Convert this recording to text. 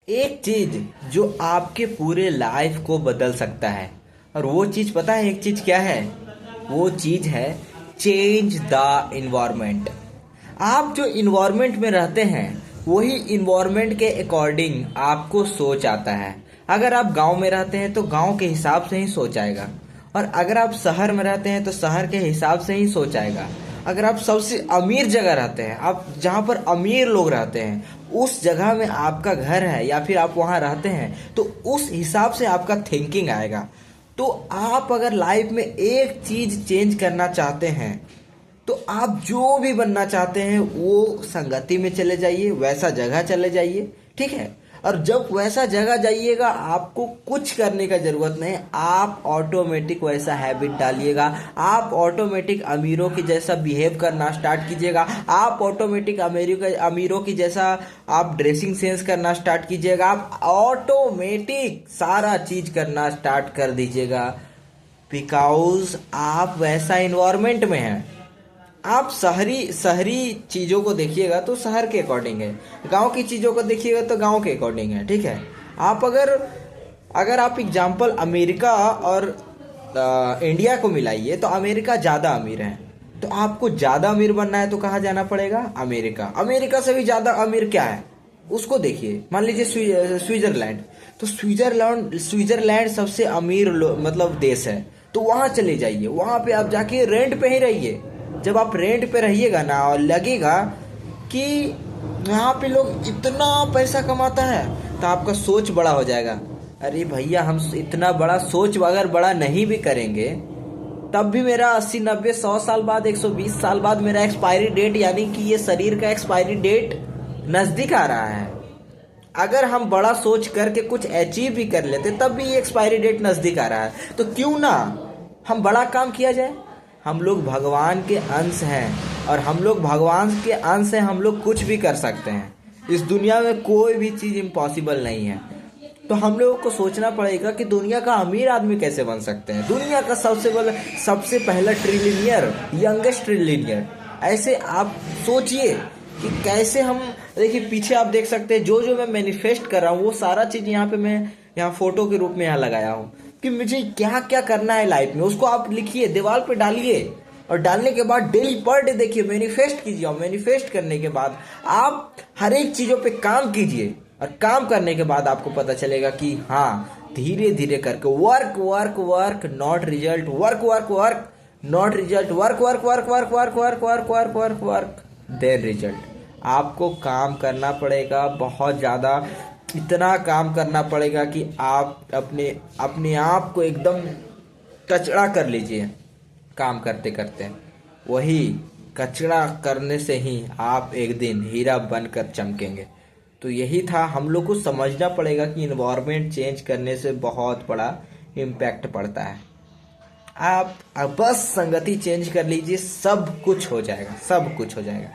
एक चीज जो आपके पूरे लाइफ को बदल सकता है, और वो चीज पता है एक चीज क्या है? वो चीज है चेंज द इन्वायरमेंट। आप जो इन्वायरमेंट में रहते हैं वही इन्वायरमेंट के अकॉर्डिंग आपको सोच आता है। अगर आप गांव में रहते हैं तो गांव के हिसाब से ही सोच आएगा, और अगर आप शहर में रहते हैं तो शहर के हिसाब से ही सोच आएगा। अगर आप सबसे अमीर जगह रहते हैं, आप जहाँ पर अमीर लोग रहते हैं, उस जगह में आपका घर है या फिर आप वहाँ रहते हैं, तो उस हिसाब से आपका थिंकिंग आएगा। तो आप अगर लाइफ में एक चीज चेंज करना चाहते हैं तो आप जो भी बनना चाहते हैं वो संगति में चले जाइए, वैसा जगह चले जाइए, ठीक है। और जब वैसा जगह जाइएगा आपको कुछ करने का जरूरत नहीं, आप ऑटोमेटिक वैसा हैबिट डालिएगा, आप ऑटोमेटिक अमीरों की जैसा बिहेव करना स्टार्ट कीजिएगा, आप ऑटोमेटिक अमीरों की जैसा आप ड्रेसिंग सेंस करना स्टार्ट कीजिएगा, आप ऑटोमेटिक सारा चीज करना स्टार्ट कर दीजिएगा, बिकॉज आप वैसा इन्वायरमेंट में हैं। आप शहरी शहरी चीज़ों को देखिएगा तो शहर के अकॉर्डिंग है, गांव की चीज़ों को देखिएगा तो गांव के अकॉर्डिंग है, ठीक है। आप अगर अगर आप एग्जांपल अमेरिका और इंडिया को मिलाइए तो अमेरिका ज़्यादा अमीर है। तो आपको ज़्यादा अमीर बनना है तो कहाँ जाना पड़ेगा? अमेरिका। अमेरिका से भी ज़्यादा अमीर क्या है उसको देखिए, मान लीजिए स्विट्जरलैंड। तो स्विट्जरलैंड सबसे अमीर मतलब देश है, तो वहाँ चले जाइए, वहाँ पे आप जाके रेंट पे ही रहिए। जब आप रेंट पे रहिएगा ना और लगेगा कि यहाँ पे लोग इतना पैसा कमाता है, तो आपका सोच बड़ा हो जाएगा। अरे भैया, हम इतना बड़ा सोच अगर बड़ा नहीं भी करेंगे तब भी मेरा 80 90 100 साल बाद 120 साल बाद मेरा एक्सपायरी डेट, यानी कि ये शरीर का एक्सपायरी डेट नज़दीक आ रहा है। अगर हम बड़ा सोच करके कुछ अचीव भी कर लेते तब भी ये एक्सपायरी डेट नज़दीक आ रहा है, तो क्यों ना हम बड़ा काम किया जाए। हम लोग भगवान के अंश हैं, और हम लोग भगवान के अंश हैं, हम लोग कुछ भी कर सकते हैं। इस दुनिया में कोई भी चीज़ इम्पॉसिबल नहीं है। तो हम लोगों को सोचना पड़ेगा कि दुनिया का अमीर आदमी कैसे बन सकते हैं, दुनिया का सबसे पहला ट्रिलियनियर, यंगेस्ट ट्रिलियनियर। ऐसे आप सोचिए कि कैसे हम, देखिए पीछे आप देख सकते हैं जो जो मैं मैनिफेस्ट कर रहा हूँ वो सारा चीज़ यहाँ पे मैं यहाँ फोटो के रूप में यहाँ लगाया हूँ कि मुझे क्या क्या करना है लाइफ में। उसको आप लिखिए, दीवार पे डालिए, और डालने के बाद डेली पर डे देखिए, मैनिफेस्ट कीजिए। और मैनिफेस्ट करने के बाद आप हर एक चीज़ों पे काम कीजिए, और काम करने के बाद आपको पता चलेगा कि हाँ, धीरे धीरे करके work work work not result, work work work not result, work work work work work work work work work work then result. आपको काम करना पड़ेगा बहुत ज़्यादा, इतना काम करना पड़ेगा कि आप अपने आप को एकदम कचड़ा कर लीजिए काम करते करते। वही कचड़ा करने से ही आप एक दिन हीरा बनकर चमकेंगे। तो यही था, हम लोग को समझना पड़ेगा कि इन्वायरमेंट चेंज करने से बहुत बड़ा इम्पैक्ट पड़ता है। आप बस संगति चेंज कर लीजिए, सब कुछ हो जाएगा, सब कुछ हो जाएगा।